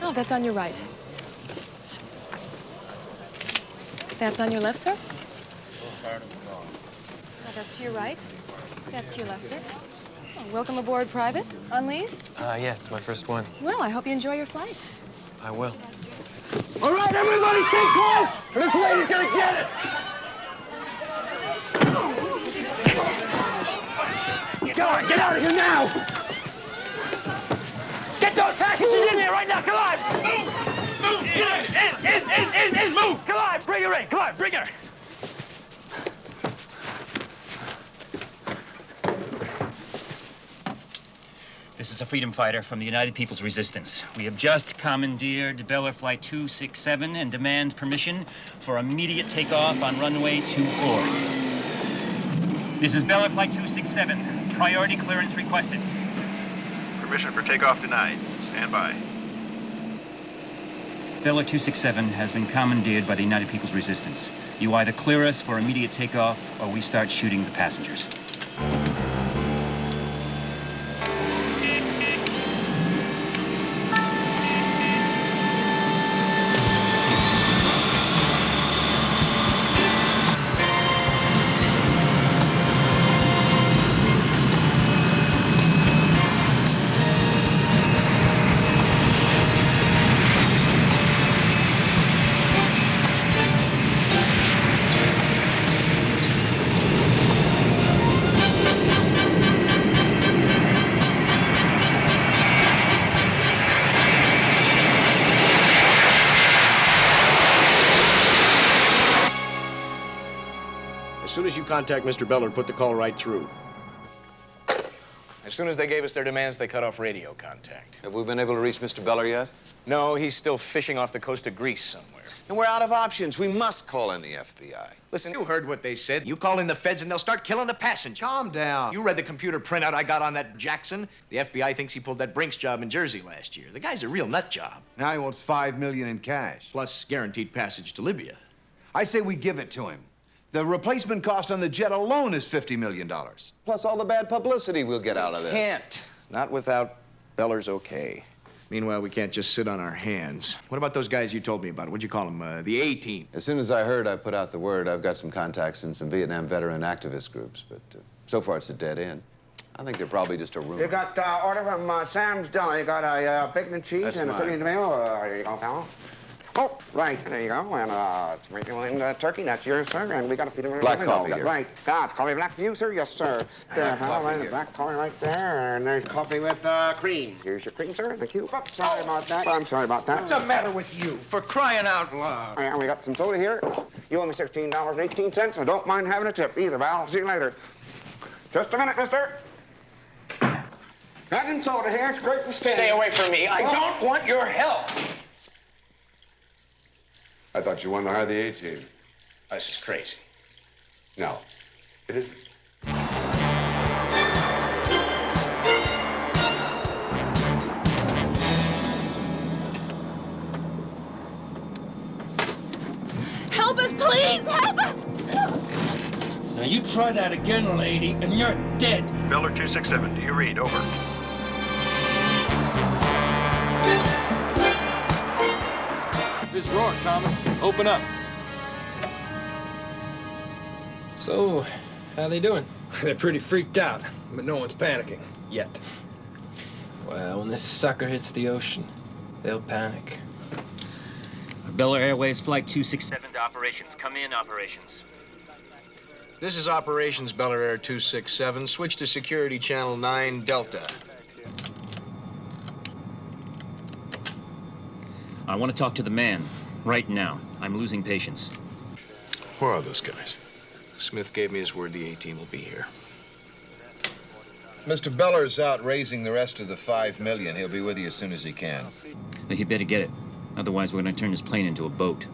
Oh, that's on your right. That's on your left, sir? Oh, that's to your right. That's to your left, sir. Oh, welcome aboard, Private. On leave? Yeah, it's my first one. Well, I hope you enjoy your flight. I will. All right, everybody stay close, or this lady's gonna get it. Go on, get out of here now. Get those passengers in here right now, come on. Move, in, move. Come on, bring her in, come on, bring her. This is a freedom fighter from the United People's Resistance. We have just commandeered Bel Air Flight 267 and demand permission for immediate takeoff on runway 24. This is Bel Air Flight 267. Priority clearance requested. Permission for takeoff denied. Stand by. Bel Air 267 has been commandeered by the United People's Resistance. You either clear us for immediate takeoff or we start shooting the passengers. As soon as you contact Mr. Beller, put the call right through. As soon as they gave us their demands, they cut off radio contact. Have we been able to reach Mr. Beller yet? No, he's still fishing off the coast of Greece somewhere. And we're out of options. We must call in the FBI. Listen, you heard what they said. You call in the feds and they'll start killing the passenger. Calm down. You read the computer printout I got on that Jackson? The FBI thinks he pulled that Brinks job in Jersey last year. The guy's a real nut job. Now he wants $5 million in cash. Plus guaranteed passage to Libya. I say we give it to him. The replacement cost on the jet alone is $50 million. Plus all the bad publicity we'll get out of this. Can't. Not without Beller's okay. Meanwhile, we can't just sit on our hands. What about those guys you told me about? What'd you call them? The A-team? As soon as I heard, I put out the word. I've got some contacts in some Vietnam veteran activist groups, but so far it's a dead end. I think they're probably just a rumor. You got order from Sam's Deli. You got a bacon and cheese. That's and mine. a turkey and tomato. There you go, pal. Oh, right, there you go. And tomato and turkey, that's yours, sir. And we got a Peter. Black coffee here. Right. God, coffee black for you, sir? Yes, sir. There, coffee here. black coffee right there. And there's coffee with cream. Here's your cream, sir. Thank you. Oh, sorry about that. I'm sorry about that. What's the matter with you? For crying out loud. And we got some soda here. You owe me $16.18. I don't mind having a tip either, Val. See you later. Just a minute, mister. Got some soda here. It's great for standing. Stay away from me. I don't want your help. I thought you wanted to hire the A-team. This is crazy. No, it isn't. Help us, please! Help us! Now you try that again, lady, and you're dead. Beller 267, do you read? Over. This Rourke, Thomas. Open up. So, how they doing? They're pretty freaked out, but no one's panicking. Yet. Well, when this sucker hits the ocean, they'll panic. Bel Air Airways Flight 267 to operations. Come in, operations. This is Operations Bel Air 267. Switch to Security Channel 9 Delta. I want to talk to the man right now. I'm losing patience. Where are those guys? Smith gave me his word the A-team will be here. Mr. Beller's out raising the rest of the $5 million. He'll be with you as soon as he can. He better get it. Otherwise, we're going to turn this plane into a boat.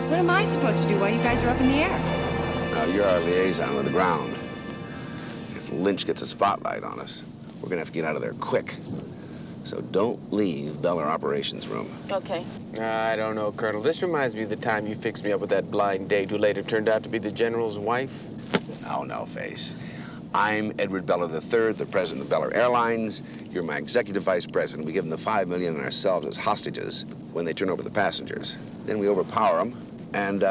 What am I supposed to do while you guys are up in the air? Now, you're our liaison with the ground. If Lynch gets a spotlight on us, we're gonna have to get out of there quick. So don't leave Bel Air operations room. Okay. I don't know, Colonel. This reminds me of the time you fixed me up with that blind date who later turned out to be the general's wife. No, Face. I'm Edward Beller III, the president of Beller Airlines. You're my executive vice president. We give them the $5 million and ourselves as hostages when they turn over the passengers. Then we overpower them, and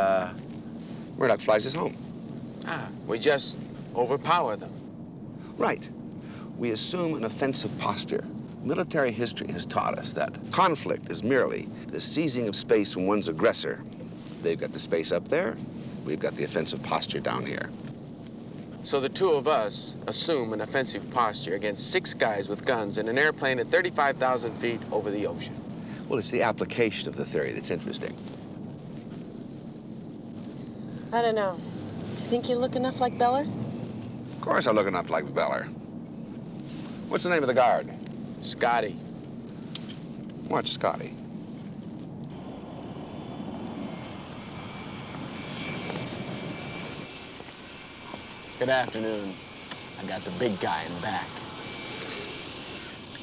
Murdock flies us home. Ah, we just overpower them. Right. We assume an offensive posture. Military history has taught us that conflict is merely the seizing of space from one's aggressor. They've got the space up there. We've got the offensive posture down here. So the two of us assume an offensive posture against 6 guys with guns in an airplane at 35,000 feet over the ocean. Well, it's the application of the theory that's interesting. I don't know. Do you think you look enough like Beller? Of course I look enough like Beller. What's the name of the guard? Scotty. Watch Scotty. Good afternoon. I got the big guy in back.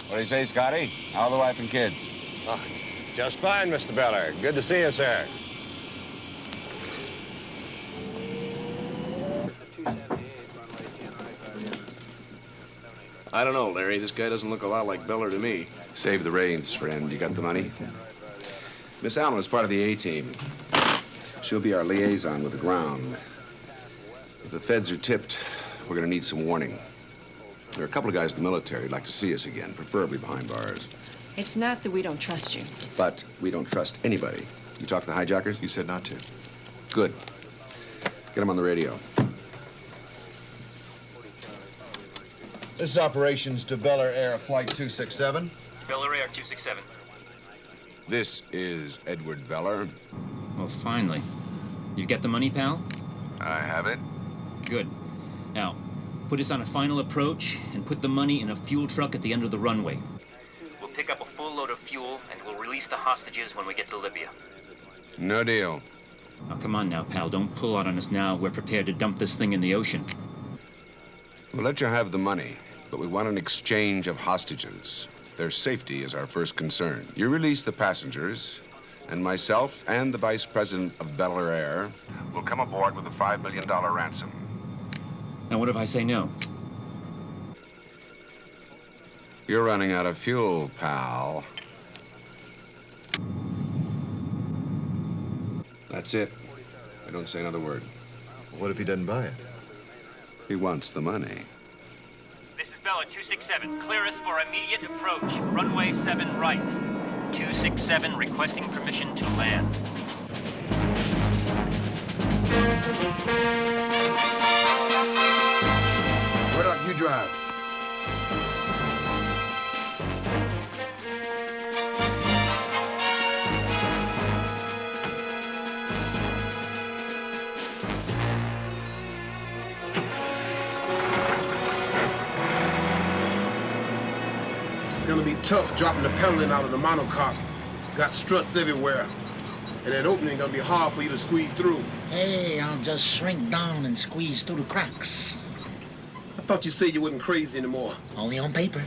What do you say, Scotty? How are the wife and kids? Oh, just fine, Mr. Beller. Good to see you, sir. I don't know, Larry. This guy doesn't look a lot like Beller to me. Save the reins, friend. You got the money? Miss Allen is part of the A-team. She'll be our liaison with the ground. If the feds are tipped, we're gonna need some warning. There are a couple of guys in the military who'd like to see us again, preferably behind bars. It's not that we don't trust you. But we don't trust anybody. You talked to the hijackers? You said not to. Good. Get them on the radio. This is operations to Beller Air Flight 267. Beller Air 267. This is Edward Beller. Well, finally. You get the money, pal? I have it. Good. Now, put us on a final approach and put the money in a fuel truck at the end of the runway. We'll pick up a full load of fuel and we'll release the hostages when we get to Libya. No deal. Now, come on now, pal. Don't pull out on us now. We're prepared to dump this thing in the ocean. We'll let you have the money, but we want an exchange of hostages. Their safety is our first concern. You release the passengers, and myself and the vice president of Beller Air will come aboard with a $5 million ransom. Now, what if I say no? You're running out of fuel, pal. That's it. I don't say another word. What if he doesn't buy it? He wants the money. This is Beller 267. Clear us for immediate approach. Runway 7 right. 267 requesting permission to land. Murdock, you drive. It's gonna be tough dropping the pedaling out of the monocoque. Got struts everywhere. And that opening gonna be hard for you to squeeze through. Hey, I'll just shrink down and squeeze through the cracks. I thought you said you wasn't crazy anymore. Only on paper.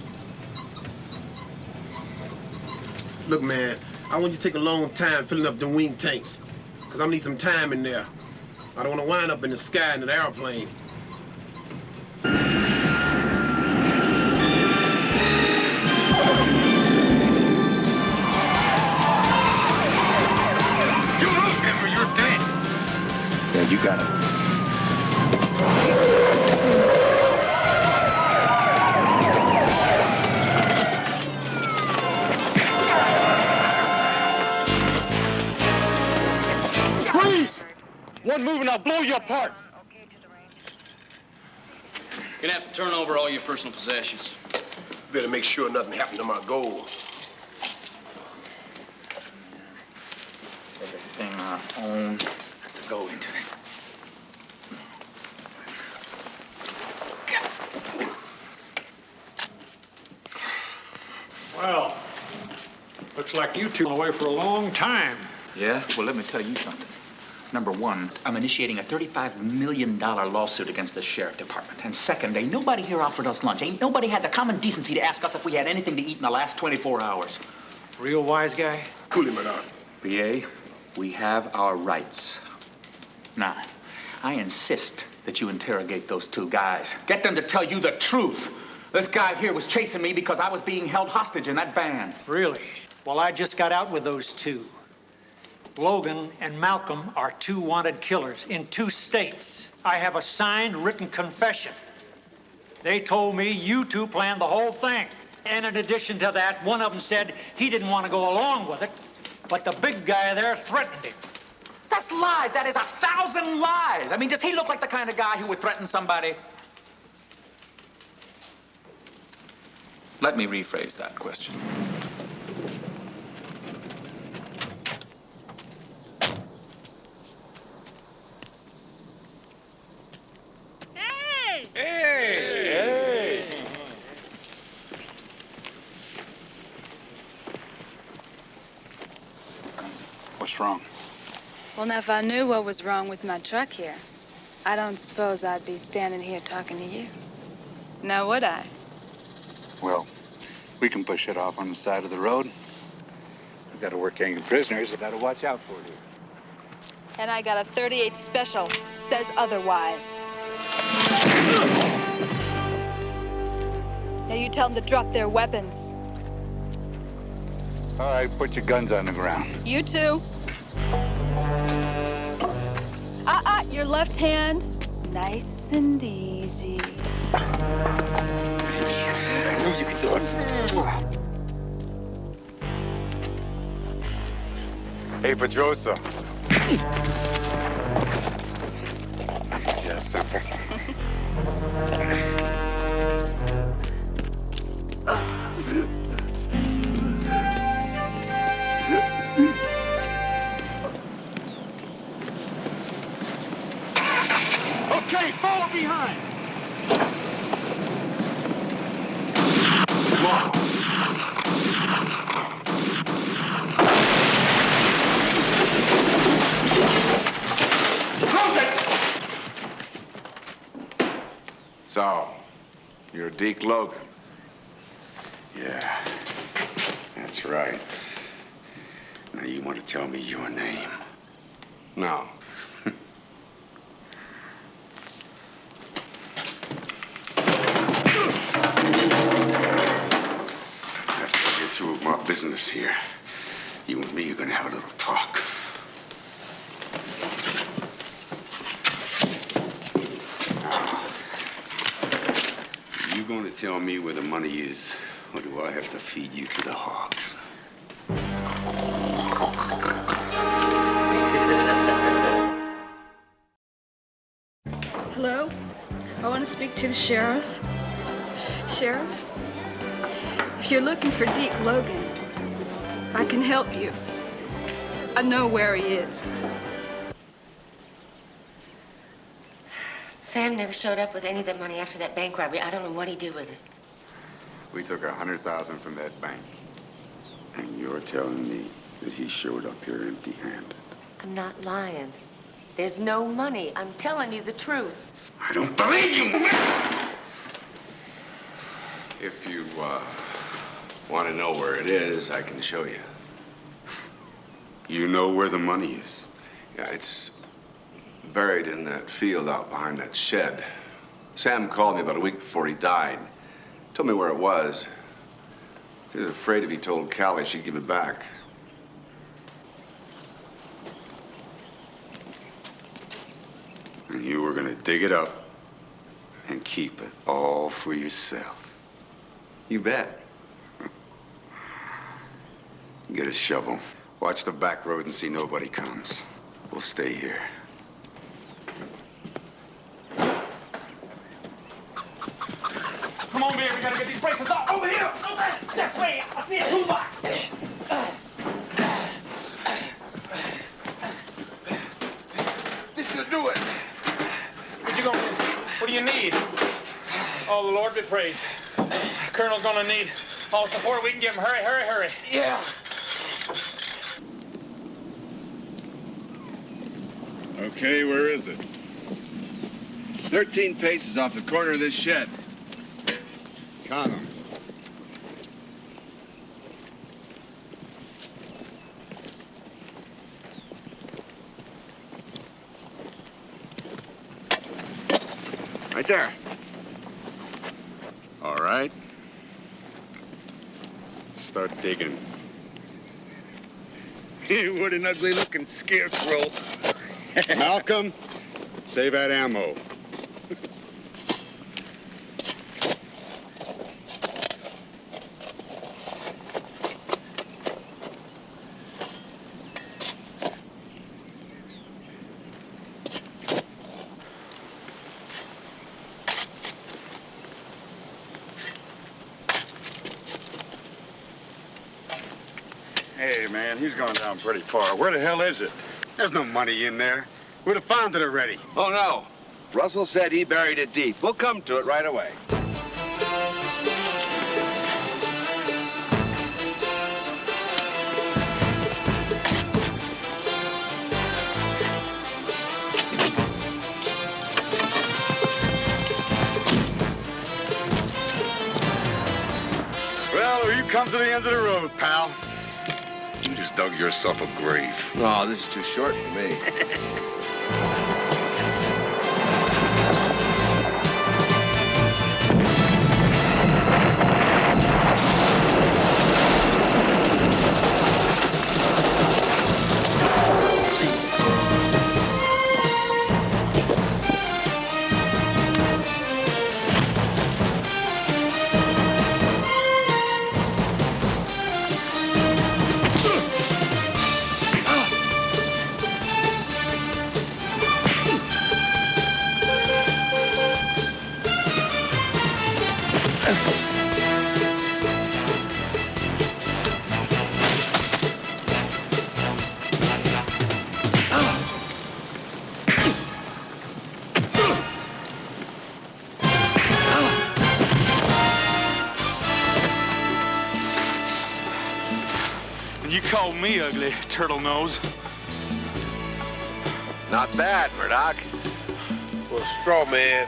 Look, man, I want you to take a long time filling up the wing tanks. Because I need some time in there. I don't want to wind up in the sky in an airplane. Yeah, you got it. Freeze! One move and I'll blow you apart. You're gonna have to turn over all your personal possessions. Better make sure nothing happened to my gold. Everything I own has to go into it. Well, looks like you two been away for a long time. Yeah? Well, let me tell you something. Number one, I'm initiating a $35 million lawsuit against the sheriff department. And second, ain't nobody here offered us lunch. Ain't nobody had the common decency to ask us if we had anything to eat in the last 24 hours. Real wise guy? Cool him, Murdock. B.A., we have our rights. Now, I insist that you interrogate those two guys. Get them to tell you the truth. This guy here was chasing me because I was being held hostage in that van. Really? Well, I just got out with those two. Logan and Malcolm are two wanted killers in 2 states. I have a signed written confession. They told me you two planned the whole thing. And in addition to that, one of them said he didn't want to go along with it, but the big guy there threatened him. That's lies. That is 1,000 lies. I mean, does he look like the kind of guy who would threaten somebody? Let me rephrase that question. Hey! Hey! What's wrong? Well, now, if I knew what was wrong with my truck here, I don't suppose I'd be standing here talking to you. Now, would I? Well, we can push it off on the side of the road. We've got to work hanging prisoners. We've got to watch out for you. And I got a 38 special. Says otherwise. Now you tell them to drop their weapons. All right, put your guns on the ground. You too. Your left hand. Nice and easy. I knew you could do it. Hey, Pedrosa. Yes, simple. Okay, follow behind. Come on. Close it! So, you're Deke Logan. Yeah, that's right. Now, you want to tell me your name? No. After I get through with my business here, you and me are gonna have a little talk. Now, are you gonna tell me where the money is, or do I have to feed you to the hogs? Hello? I want to speak to the sheriff. Sheriff? If you're looking for Deke Logan, I can help you. I know where he is. Sam never showed up with any of that money after that bank robbery. I don't know what he did with it. We took 100,000 from that bank, and you're telling me that he showed up here empty-handed? I'm not lying. There's no money. I'm telling you the truth. I don't believe you! If you want to know where it is, I can show you. You know where the money is? Yeah, it's buried in that field out behind that shed. Sam called me about a week before he died. Told me where it was. He was afraid if he told Callie, she'd give it back. And you were gonna dig it up and keep it all for yourself. You bet. Get a shovel. Watch the back road and see nobody comes. We'll stay here. Come on, man, we gotta get these bracelets off. Over here! Over this way! I see a toolbox! This will do it. What do you need? Oh, the Lord be praised. Colonel's gonna need all support we can give him. Hurry, hurry, hurry. Yeah. Okay, where is it? It's 13 paces off the corner of this shed. Count them. Right there. All right. Start digging. What an ugly-looking scarecrow. Malcolm, save that ammo. Hey, man, he's gone down pretty far. Where the hell is it? There's no money in there. We'd have found it already. Oh, no. Russell said he buried it deep. We'll come to it right away. Well, you come to the end of the road, pal. You just dug yourself a grave. Oh, this is too short for me. You call me ugly, turtle nose. Not bad, Murdock. For a straw man,